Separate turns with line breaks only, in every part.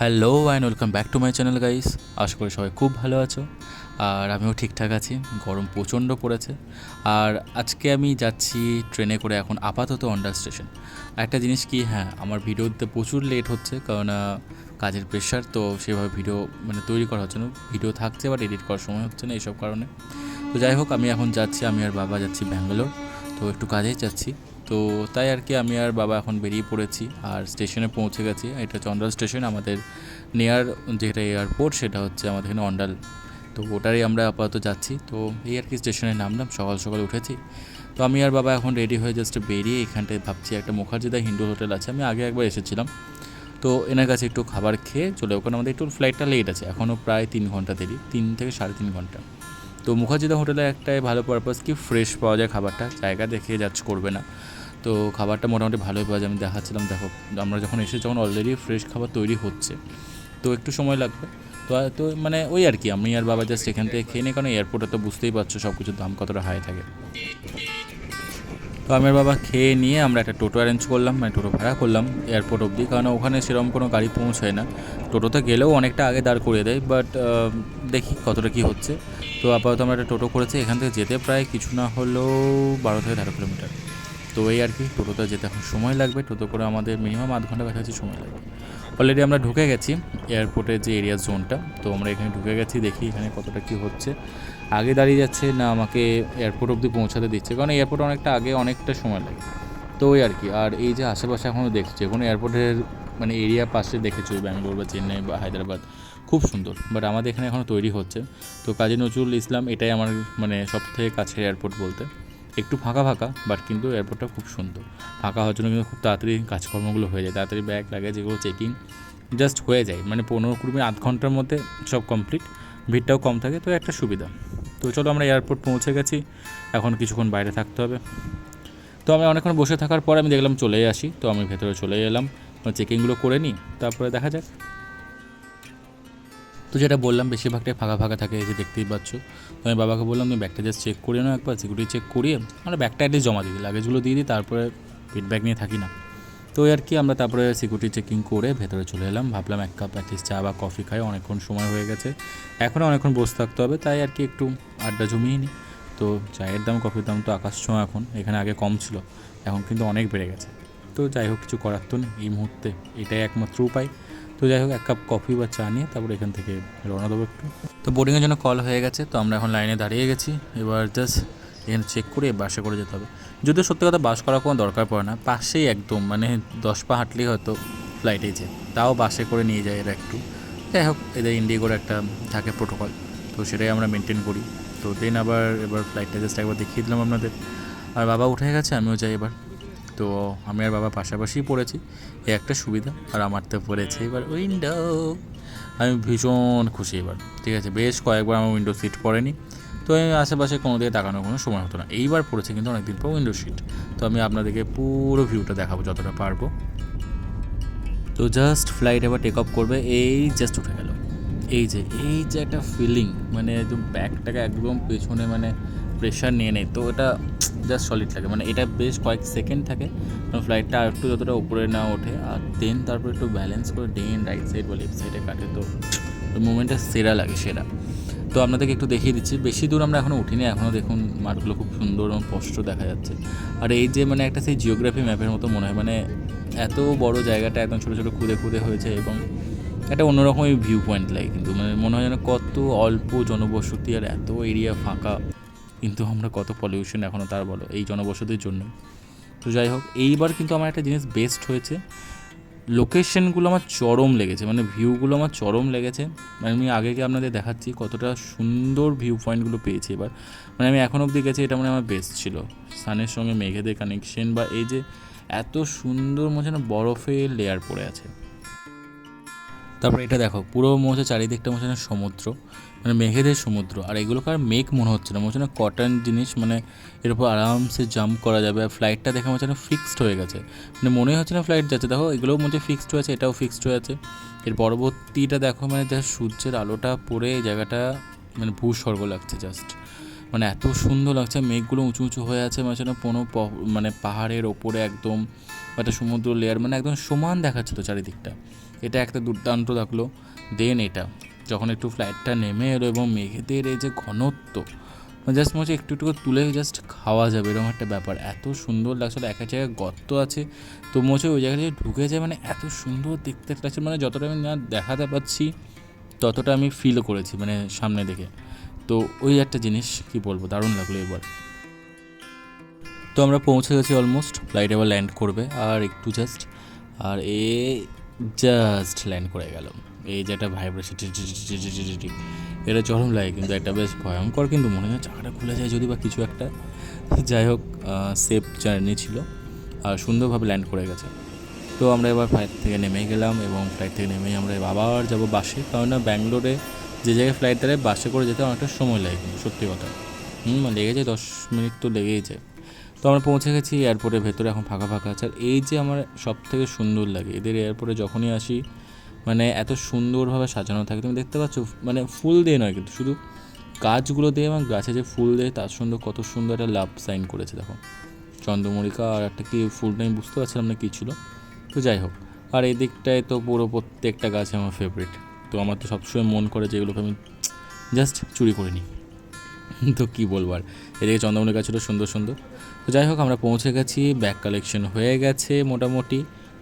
Hello and welcome back to my channel guys. আশা করি সবাই খুব ভালো আছো আর আমিও ঠিকঠাক আছি। গরম প্রচণ্ড পড়েছে আর আজকে আমি যাচ্ছি ট্রেনে করে এখন আপাতত অন্ডার স্টেশন। একটা জিনিস কি, হ্যাঁ, আমার ভিডিওতে প্রচুর লেট হচ্ছে কারণ কাজের প্রেশার, তো সেভাবে ভিডিও তৈরি করা হচ্ছে না, ভিডিও থাকছে বাট এডিট করার সময় হচ্ছে না এইসব কারণে। তো যাই হোক, আমি এখন যাচ্ছি, আমি আর বাবা যাচ্ছি ব্যাঙ্গালোর, তো একটু কাজেই যাচ্ছি। তো তাই আর কি আমি আর বাবা এখন বেরিয়ে পড়েছি আর স্টেশনে পৌঁছে গেছি। এটা হচ্ছে অন্ডাল স্টেশন, আমাদের নিয়ার যেটা এয়ারপোর্ট সেটা হচ্ছে আমাদের এখানে অন্ডাল, তো ওটারই আমরা আপাতত যাচ্ছি। তো এই আর কি স্টেশনে নামলাম, সকাল সকাল উঠেছি। তো আমি আর বাবা এখন রেডি হয়ে জাস্ট বেরিয়ে এখানটায় ভাবছি একটা মুখার্জিদা হিন্দু হোটেল আছে, আমি আগে একবার এসেছিলাম, তো এনার কাছে একটু খাবার খেয়ে চলে, ওখানে আমাদের একটু ফ্লাইটটা লেট আছে, এখনও প্রায় 3 ঘন্টা দেরি, 3 থেকে 3.5 ঘন্টা। তো মুখার্জিদা হোটেলে একটাই ভালো পারপাস কি, ফ্রেশ পাওয়া যায় খাবারটা, জায়গা দেখে জাজ করবে না। তো খাবারটা মোটামুটি ভালোই পাওয়া যায়, আমি দেখাচ্ছিলাম, দেখো আমরা যখন এসে যখন অলরেডি ফ্রেশ খাবার তৈরি হচ্ছে, তো একটু সময় লাগবে। তো তো ওই আর কি আমি আর বাবা জাস্ট এখান থেকে খেয়ে নিই, কারণ এয়ারপোর্টে তো বুঝতেই পারছো সব কিছুর দাম কতটা হাই থাকে। তো আমি আর বাবা খেয়ে নিয়ে আমরা একটা টোটো অ্যারেঞ্জ করলাম, টোটো ভাড়া করলাম এয়ারপোর্ট অবধি, কারণ ওখানে সেরকম কোনো গাড়ি পৌঁছায় না, টোটোতে গেলেও অনেকটা আগে দাঁড় করিয়ে দেয়, বাট দেখি কতটা কী হচ্ছে। তো আপাতত আমরা একটা টোটো করেছি, এখান থেকে যেতে প্রায় কিছু না হলেও 12 থেকে 13 কিলোমিটার। তো এই আর কি, টোটোতে যেতে এখন সময় লাগবে, টোটো করে আমাদের মিনিমাম আধ ঘন্টা কাছাকাছি সময় লাগবে। অলরেডি আমরা ঢুকে গেছি এয়ারপোর্টের যে এরিয়া জোনটা, তো আমরা এখানে ঢুকে গেছি, দেখি এখানে কতটা কী হচ্ছে, আগে দাঁড়িয়ে যাচ্ছে না আমাকে এয়ারপোর্ট অবধি পৌঁছাতে দিচ্ছে, কারণ এয়ারপোর্ট অনেকটা আগে, অনেকটা সময় লাগে। তো ওই আর কি, আর এই যে আশেপাশে এখনও দেখছি কোনো এয়ারপোর্টের এরিয়া পাশে দেখেছি ব্যাঙ্গালোর বা চেন্নাই বা হায়দ্রাবাদ, খুব সুন্দর, বাট আমাদের এখানে এখনও তৈরি হচ্ছে। তো কাজী নজরুল ইসলাম এটাই আমার সবথেকে কাছের এয়ারপোর্ট বলতে, একটু ফাঁকা ফাঁকা, বাট কিন্তু এয়ারপোর্টটা খুব সুন্দর। ফাঁকা হওয়ার জন্য কিন্তু খুব তাড়াতাড়ি কাজকর্মগুলো হয়ে যায়, তাড়াতাড়ি ব্যাগ লাগে যেগুলো চেকিং জাস্ট হয়ে যায়, 15-20 আধ ঘন্টার মধ্যে সব কমপ্লিট, ভিড়টাও কম থাকে, তো একটা সুবিধা। তো চলো আমরা এয়ারপোর্ট পৌঁছে গেছি, এখন কিছুক্ষণ বাইরে থাকতে হবে। তো আমি অনেকক্ষণ বসে থাকার পর আমি দেখলাম চলেই আসি, তো আমি ভেতরে চলে এলাম, চেকিংগুলো করে নিই, তারপরে দেখা যাক। তো যেটা বললাম বেশিরভাগটাই ফাঁকা ফাঁকা থাকে, এই যে দেখতেই পাচ্ছ। তো আমি বাবাকে বললাম তুমি ব্যাগটা জাস্ট চেক করিয়ে নাও একবার, সিকিউরিটি চেক করিয়ে আমরা ব্যাগটা অ্যাটলিস্ট জমা দিই, লাগেজগুলো দিয়ে দিই, তারপরে ফিডব্যাক নিয়ে থাকি না। তো আর কি আমরা তারপরে সিকিউরিটি চেকিং করে ভেতরে চলে এলাম, ভাবলাম এক কাপ অ্যাটলিস্ট চা বা কফি খাই, অনেকক্ষণ সময় হয়ে গেছে, এখনও অনেকক্ষণ বসে থাকতে হবে, তাই আর কি একটু আড্ডা জমিয়ে নিই। তো চায়ের দাম কফির দাম তো আকাশ ছোঁয়া এখন, এখানে আগে কম ছিল, এখন কিন্তু অনেক বেড়ে গেছে। তো যাই হোক, কিছু করার তো নেই এই মুহূর্তে, এটাই একমাত্র উপায়। তো যাই হোক, এক কাপ কফি বা চা নিয়ে তারপর এখান থেকে রওনা দেবো একটু। তো বোর্ডিংয়ের জন্য কল হয়ে গেছে, তো আমরা এখন লাইনে দাঁড়িয়ে গেছি, এবার জাস্ট এখানে চেক করে বাসে করে যেতে হবে। যদিও সত্যি কথা বাস করার কোনো দরকার পড়ে না, পাশেই একদম 10 পা হাঁটলেই হয়তো ফ্লাইটেই যায়, তাও বাসে করে নিয়ে যায় এরা একটু। যাই হোক, এদের ইন্ডিগোর একটা থাকে প্রোটোকল, তো সেটাই আমরা মেনটেন করি। তো দেন এবার ফ্লাইটটা জাস্ট একবার দেখিয়ে দিলাম আপনাদের। আর বাবা উঠে গেছে, আমিও যাই এবার। তো আমি আর বাবা পাশাপাশি পড়েছি, এই একটা সুবিধা, আর আমার তো পড়েছে এবার উইন্ডো। আমি ভীষণ খুশি এবার, ঠিক আছে, বেশ কয়েকবার আমার উইন্ডো সিট পড়েনি, তো আমি আশেপাশে কোনো দিকে তাকানোর কোনো সময় হতো না, এইবার পড়েছে কিন্তু অনেকদিন পর উইন্ডো সিট। তো আমি আপনাদেরকে পুরো ভিউটা দেখাবো যতটা পারবো। তো জাস্ট ফ্লাইট এবার টেক অফ করবে, এই জাস্ট উঠে গেল, এই যে একটা ফিলিং, একদম ব্যাগটাকে একদম পেছনে প্রেশার নিয়ে নেই, তো এটা জাস্ট সলিড লাগে, এটা বেশ কয়েক সেকেন্ড থাকে, ফ্লাইটটা আর একটু যতটা উপরে না ওঠে, আর দেন তারপর একটু ব্যালেন্স করে ডেন রাইট সাইড বা লেফট সাইডে কাটে, তো মুভমেন্টটা সেরা লাগে সেরা। তো আপনাদেরকে একটু দেখিয়ে দিচ্ছি, বেশি দূর আমরা এখনও উঠিনি, এখনও দেখুন মাঠগুলো খুব সুন্দর এবং স্পষ্ট দেখা যাচ্ছে। আর এই যে একটা সেই জিওগ্রাফি ম্যাপের মতো মনে হয়, এত বড় জায়গাটা একদম ছোটো ছোটো খুদে খুদে হয়েছে, এবং একটা অন্যরকমই ভিউ পয়েন্ট লাগে, কিন্তু মনে হয় যেন কত অল্প জনবসতি আর এত এরিয়া ফাঁকা, কিন্তু আমরা কত পলিউশন এখনও তার বলো এই জনবসতির জন্যই। তো যাই হোক, এইবার কিন্তু আমার একটা জিনিস বেস্ট হয়েছে, লোকেশনগুলো আমার চরম লেগেছে, ভিউগুলো আমার চরম লেগেছে, আমি আগে আপনাদের দেখাচ্ছি কতটা সুন্দর ভিউ পয়েন্টগুলো পেয়েছি এবার, আমি এখন অবধি গেছি, এটা আমার বেস্ট ছিল, সানের সঙ্গে মেঘেদের কানেকশন, বা এই যে এত সুন্দর বরফের লেয়ার পড়ে আছে। তারপর এটা দেখো, পুরো চারিদিকটা সমুদ্র, মেঘেদের সমুদ্র, আর এগুলোকে আর মেঘ মনে হচ্ছে না, মনে কটন জিনিস, এর উপর আরামসে জাম্প করা যাবে, আর ফ্লাইটটা দেখে ফিক্সড হয়ে গেছে, মনে হচ্ছে না ফ্লাইট যাচ্ছে, দেখো এগুলোও ফিক্সড হয়ে আছে, এটাও ফিক্সড হয়ে আছে। এর পরবর্তীটা দেখো, যা সূর্যের আলোটা পড়ে এই জায়গাটা ভূস্বর্গ লাগছে জাস্ট, এত সুন্দর লাগছে, মেঘগুলো উঁচু উঁচু হয়ে আছে, কোনো পাহাড়ের ওপরে একদম একটা সমুদ্র লেয়ার, মানে একদম সমান দেখাচ্ছে তো চারিদিকটা। এটা একটা দুর্দান্ত লাগলো। দেন এটা যখন একটু ফ্লাইটটা নেমে এলো এবং মেঘেদের এই যে ঘনত্ব, জাস্ট মনে হচ্ছে একটু একটু করে তুলে জাস্ট খাওয়া যাবে এরকম একটা ব্যাপার। এত সুন্দর লাগছিল, এক এক জায়গায় গর্ত আছে তো মনে হচ্ছে ওই জায়গায় ঢুকে যায়, মানে এত সুন্দর দেখতে লাগছে, মানে যতটা আমি না দেখাতে পাচ্ছি ততটা আমি ফিলও করেছি মানে সামনে দেখে। তো ওই একটা জিনিস কী বলবো, দারুণ লাগলো এবার। তো আমরা পৌঁছে গেছি অলমোস্ট, ফ্লাইট এবার ল্যান্ড করবে আর একটু জাস্ট, আর জাস্ট ল্যান্ড করে গেলাম। এই যে একটা ভাইব্রেশন এটা চরম লাগে, কিন্তু একটা বেশ ভয়ঙ্কর, কিন্তু মনে হয় চাকাটা খুলে যায় যদি বা কিছু একটা। যাই হোক, সেফ জার্নি ছিল আর সুন্দরভাবে ল্যান্ড করে গেছে। তো আমরা এবার ফ্লাইট থেকে নেমে গেলাম এবং ফ্লাইট থেকে নেমেই আমরা আবার যাবো বাসে, কারণ না ব্যাঙ্গালোরে যে জায়গায় ফ্লাইট দাঁড়ায় বাসে করে যেতে অনেকটা সময় লাগে, কিন্তু সত্যি কথা লেগে যায় 10 মিনিট তো লেগেই যায়। তো আমরা পৌঁছে গেছি এয়ারপোর্টের ভেতরে, এখন ফাঁকা ফাঁকা আছে। আর এই যে আমার সব থেকে সুন্দর লাগে এদের এয়ারপোর্টে যখনই আসি, মানে এত সুন্দরভাবে সাজানো থাকে, তুমি দেখতে পাচ্ছ, মানে ফুল দিয়ে নয় কিন্তু শুধু গাছগুলো দিয়ে, এবং গাছে যে ফুল দেয় তার সুন্দর, কত সুন্দর একটা লাভ সাইন করেছে দেখো, চন্দ্রমল্লিকা আর একটা কি ফুলটা আমি বুঝতে পারছিলাম না কী ছিল। তো যাই হোক, আর এই দিকটায় তো পুরো প্রত্যেকটা গাছ আমার ফেভারিট। তো আমার তো সবসময় মন করে যেগুলোকে আমি জাস্ট চুরি করে নিই। তো কী বলবো, আর এদিকে চন্দ্রমল্লিকা ছিল সুন্দর সুন্দর। তো যাই হোক, আমরা পৌঁছে গেছি, ব্যাগ কালেকশন হয়ে গেছে মোটামুটি,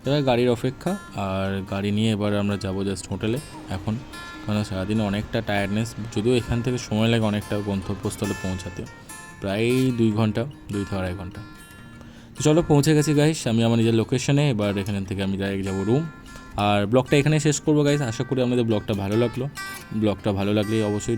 এবার গাড়ির অপেক্ষা। আর গাড়ি নিয়ে এবার আমরা যাবো জাস্ট হোটেলে এখন, কারণ সারাদিন অনেকটা টায়ার্ডনেস, যদিও এখান থেকে সময় লাগে অনেকটা গন্তব্যস্থলে পৌঁছাতে, প্রায় 2 ঘন্টা, 2 থেকে 2.5 ঘন্টা। তো চলো পৌঁছে গেছি গাইস আমি আমার নিজের লোকেশনে। এবার এখান থেকে আমি ডাইরেক্ট যাবো রুম। আর ব্লগটা এখানে শেষ করবো গাইস, আশা করি আপনাদের ব্লগটা ভালো লাগলো। ব্লগটা ভালো লাগলে অবশ্যই